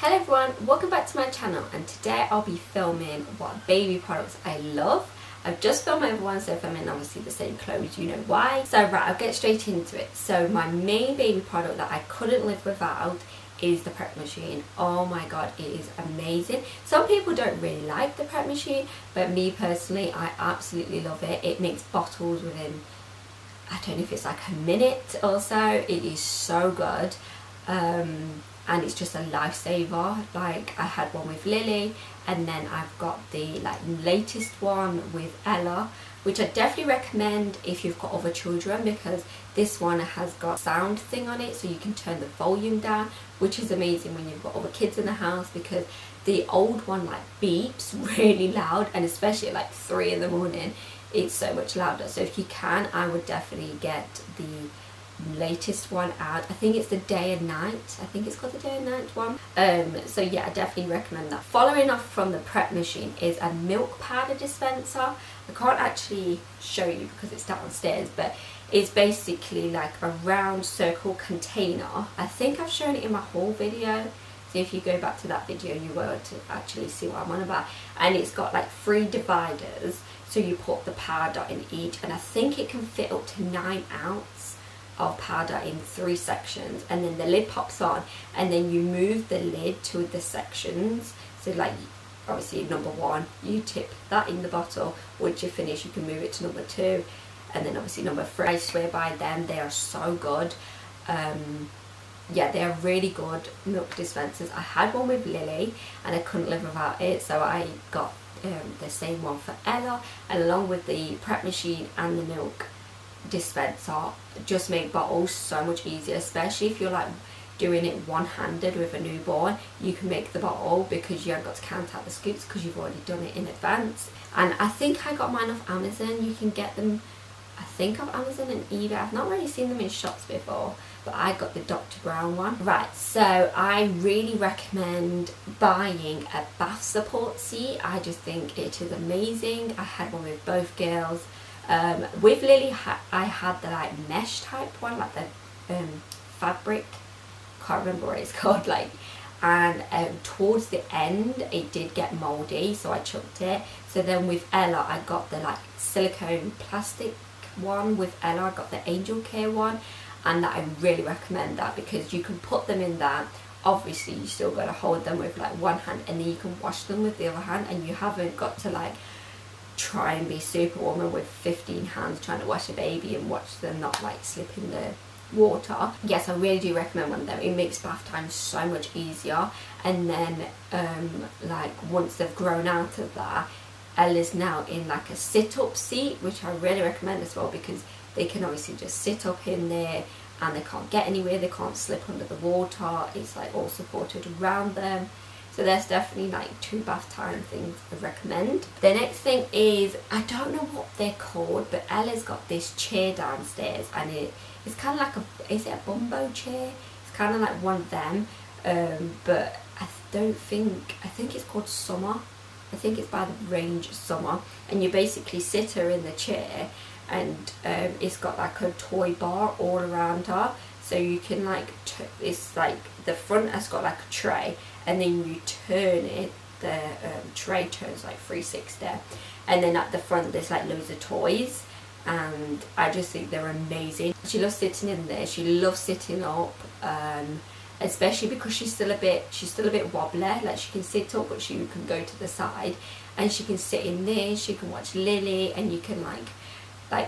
Hello everyone, welcome back to my channel, and today I'll be filming what baby products I love. I've just filmed my other one, so if I'm in obviously the same clothes, you know why. So right, I'll get straight into it. So my main baby product that I couldn't live without is the prep machine. Oh my god, it is amazing. Some people don't really like the prep machine, but me personally, I absolutely love it. It makes bottles within, I don't know if it's like a minute or so. It is so good. And it's just a lifesaver. Like, I had one with Lily, and then I've got the latest one with Ella, which I definitely recommend if you've got other children, because this one has got sound thing on it, so you can turn the volume down, which is amazing when you've got other kids in the house, because the old one beeps really loud, and especially at 3 in the morning it's so much louder. So if you can, I would definitely get the latest one out. I think it's the day and night. I think it's called the day and night one. So yeah, I definitely recommend that. Following off from the prep machine is a milk powder dispenser. I can't actually show you because it's downstairs, but it's basically like a round circle container. I think I've shown it in my haul video, so if you go back to that video you will to actually see what I'm on about. And it's got 3 dividers, so you put the powder in each, and I think it can fit up to 9 ounce of powder in 3 sections, and then the lid pops on, and then you move the lid to the sections. So obviously number 1, you tip that in the bottle. Once you finish, you can move it to number 2, and then obviously number 3. I swear by them, they are so good. Yeah, they are really good milk dispensers. I had one with Lily and I couldn't live without it, so I got the same one for Ella, and along with the prep machine and the milk dispenser, just make bottles so much easier, especially if you're doing it one-handed with a newborn. You can make the bottle because you haven't got to count out the scoops because you've already done it in advance. And I think I got mine off Amazon. You can get them, I think, off Amazon and eBay. I've not really seen them in shops before, but I got the Dr. Brown one. Right, so I really recommend buying a bath support seat. I just think it is amazing. I had one with both girls. With Lily, I had the mesh type one, the fabric, can't remember what it's called, and towards the end it did get mouldy, so I chucked it. So then with Ella, I got the silicone plastic one. With Ella, I got the Angel Care one, and that I really recommend that, because you can put them in that. Obviously you still got to hold them with one hand, and then you can wash them with the other hand, and you haven't got to try and be Superwoman with 15 hands trying to wash a baby and watch them not slip in the water. Yes, I really do recommend one of them. It makes bath time so much easier. And then once they've grown out of that, Ella's now in a sit-up seat, which I really recommend as well, because they can obviously just sit up in there and they can't get anywhere, they can't slip under the water. It's all supported around them. So there's definitely 2 bath time things I recommend. The next thing is, I don't know what they're called, but Ella's got this chair downstairs, and it's kind of is it a bumbo chair? It's kind of like one of them, but I think it's called Summer. I think it's by the range Summer, and you basically sit her in the chair, and it's got a toy bar all around her. So you can it's the front has got a tray, and then you turn it, the tray turns 360, and then at the front there's loads of toys, and I just think they're amazing. She loves sitting in there, she loves sitting up, especially because she's still a bit wobbly. She can sit up, but she can go to the side, and she can sit in there, she can watch Lily, and you can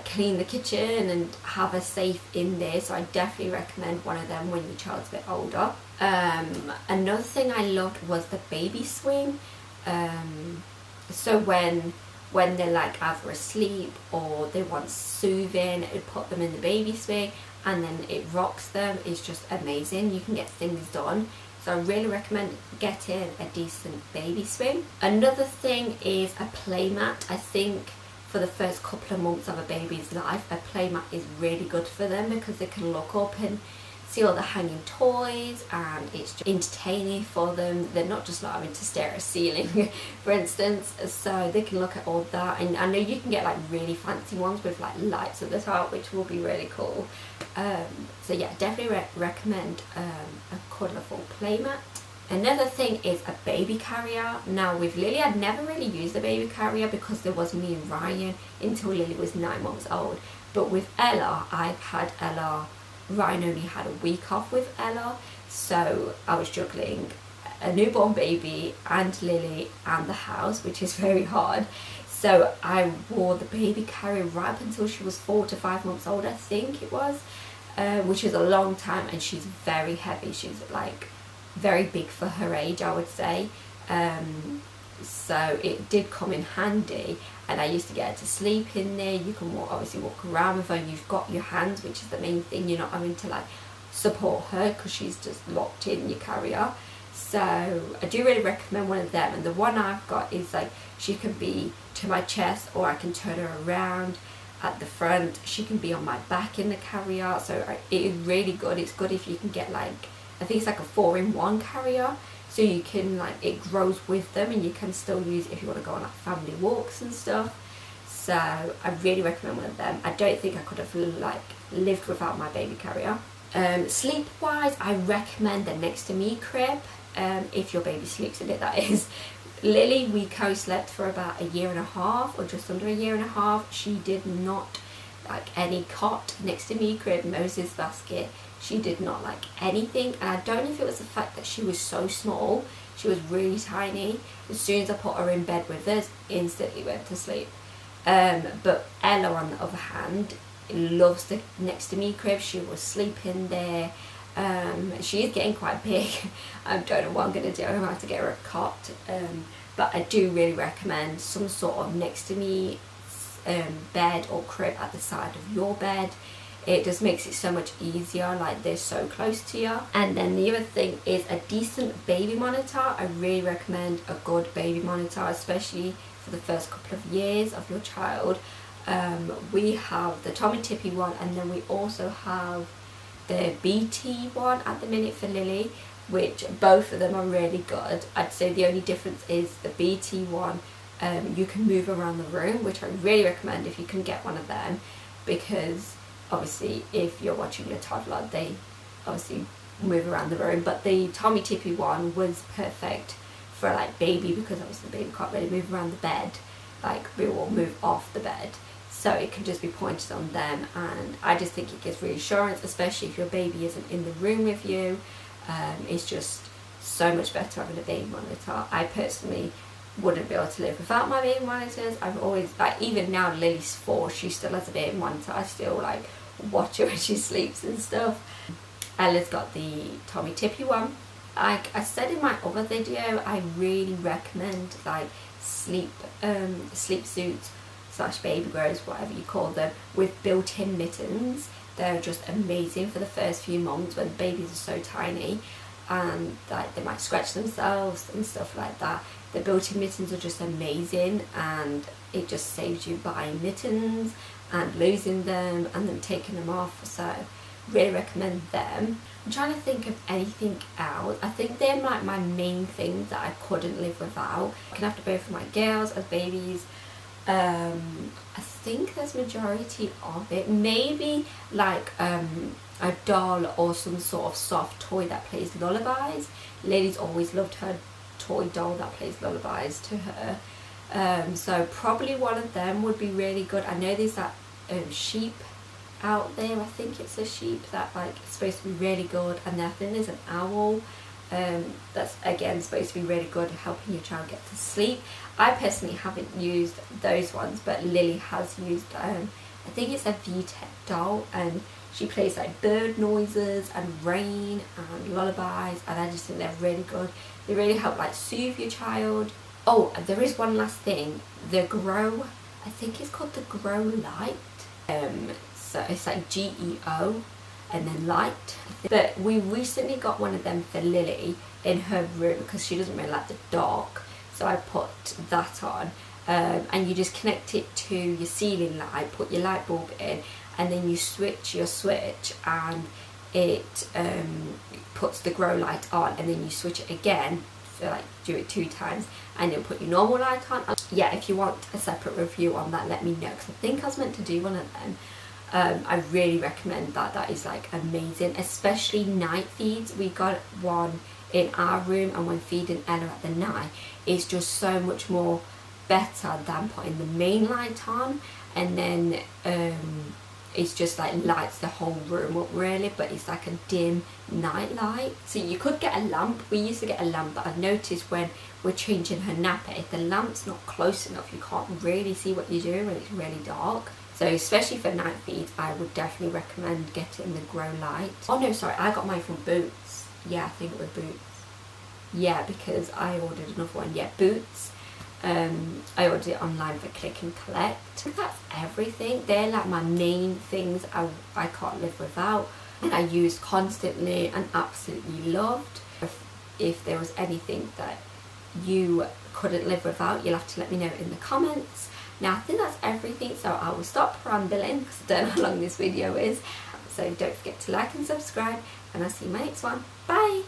clean the kitchen and have her safe in there. So I definitely recommend one of them when your child's a bit older. Another thing I loved was the baby swing. So when they're either asleep or they want soothing, it would put them in the baby swing, and then it rocks them. It's just amazing. You can get things done. So I really recommend getting a decent baby swing. Another thing is a playmat. I think for the first couple of months of a baby's life, a playmat is really good for them, because they can look up and see all the hanging toys, and it's just entertaining for them. They're not just not having to stare at a ceiling, for instance, so they can look at all that. And I know you can get really fancy ones with lights at the top, which will be really cool. So yeah, definitely recommend a colourful playmat. Another thing is a baby carrier. Now with Lily, I'd never really used a baby carrier because there was me and Ryan until Lily was 9 months old. But with Ella, I've had Ella, Ryan only had a week off with Ella, so I was juggling a newborn baby and Lily and the house, which is very hard. So I wore the baby carrier right up until she was 4 to 5 months old, I think it was, which is a long time, and she's very heavy. She's like very big for her age, I would say. So it did come in handy, and I used to get her to sleep in there. You can obviously walk around with her, and you've got your hands, which is the main thing. You're not having to like support her because she's just locked in your carrier. So I do really recommend one of them, and the one I've got is like she can be to my chest, or I can turn her around at the front. She can be on my back in the carrier, so it is really good. It's good if you can get like, I think it's like a 4-in-1 carrier, so you can like, it grows with them, and you can still use it if you want to go on like family walks and stuff. So I really recommend one of them. I don't think I could have like lived without my baby carrier. Sleep wise, I recommend the Next to Me crib, if your baby sleeps in it, that is. Lily, we co-slept for about 1.5 years, or just under 1.5 years. She did not like any cot, Next to Me crib, Moses basket. She did not like anything, and I don't know if it was the fact that she was so small. She was really tiny. As soon as I put her in bed with us, instantly went to sleep. But Ella, on the other hand, loves the Next to Me crib. She will sleep in there. She is getting quite big. I don't know what I'm going to do. I'm going to have to get her a cot. But I do really recommend some sort of Next to Me bed or crib at the side of your bed. It just makes it so much easier, like they're so close to you. And then the other thing is a decent baby monitor. I really recommend a good baby monitor, especially for the first couple of years of your child. We have the Tommy Tippy one, and then we also have the BT one at the minute for Lily, which both of them are really good. I'd say the only difference is the BT one, you can move around the room, which I really recommend if you can get one of them, because obviously if you're watching your toddler, they obviously move around the room. But the Tommy Tippy one was perfect for like baby, because obviously the baby can't really move around the bed, like we will move off the bed, so it can just be pointed on them. And I just think it gives reassurance, especially if your baby isn't in the room with you. It's just so much better having a baby monitor. I personally wouldn't be able to live without my baby monitors. I've always, like, even now Lily's 4, she still has a baby monitor. I still like watch her when she sleeps and stuff. Ella's got the Tommy Tippy one. Like I said in my other video, I really recommend like sleep suits / baby grows, whatever you call them, with built-in mittens. They're just amazing for the first few months when babies are so tiny, and like they might scratch themselves and stuff like that. The built-in mittens are just amazing, and it just saves you buying mittens and losing them and then taking them off. So really recommend them. I'm trying to think of anything else. I think they're like my main things that I couldn't live without. I can have to both of my girls as babies. I think there's majority of it. Maybe like a doll or some sort of soft toy that plays lullabies. Lily's always loved her toy doll that plays lullabies to her. So probably one of them would be really good. I know there's that sheep out there. I think it's a sheep that like is supposed to be really good, and then I think there's an owl that's again supposed to be really good at helping your child get to sleep. I personally haven't used those ones, but Lily has used I think it's a VTech doll, and she plays like bird noises and rain and lullabies, and I just think they're really good. They really help like soothe your child. Oh, there is one last thing, the Grow, I think it's called the Grow Light. So it's like GEO and then light. But we recently got one of them for Lily in her room because she doesn't really like the dark. So I put that on, and you just connect it to your ceiling light, put your light bulb in, and then you switch your switch, and it puts the Grow Light on, and then you switch it again, so like do it 2 times, and it'll put your normal light on. Yeah, if you want a separate review on that, let me know, because I think I was meant to do one of them. I really recommend that. That is like amazing, especially night feeds. We got one in our room and when feeding Ella at the night is just so much more better than putting the main light on, and then it's just like lights the whole room up really, but it's like a dim night light. So you could get a lamp. We used to get a lamp, but I've noticed when we're changing her napper, if the lamp's not close enough, you can't really see what you're doing when it's really dark. So especially for night feeds, I would definitely recommend getting the grow light. Oh no, sorry, I got mine from Boots. Yeah, I think it was Boots. Yeah, because I ordered another one. Yeah, Boots. I ordered it online for click and collect. That's everything. They're like my main things I can't live without, and I use constantly and absolutely loved. If there was anything that you couldn't live without, you'll have to let me know in the comments. Now I think that's everything, so I will stop rambling because I don't know how long this video is. So don't forget to like and subscribe, and I'll see you in my next one. Bye!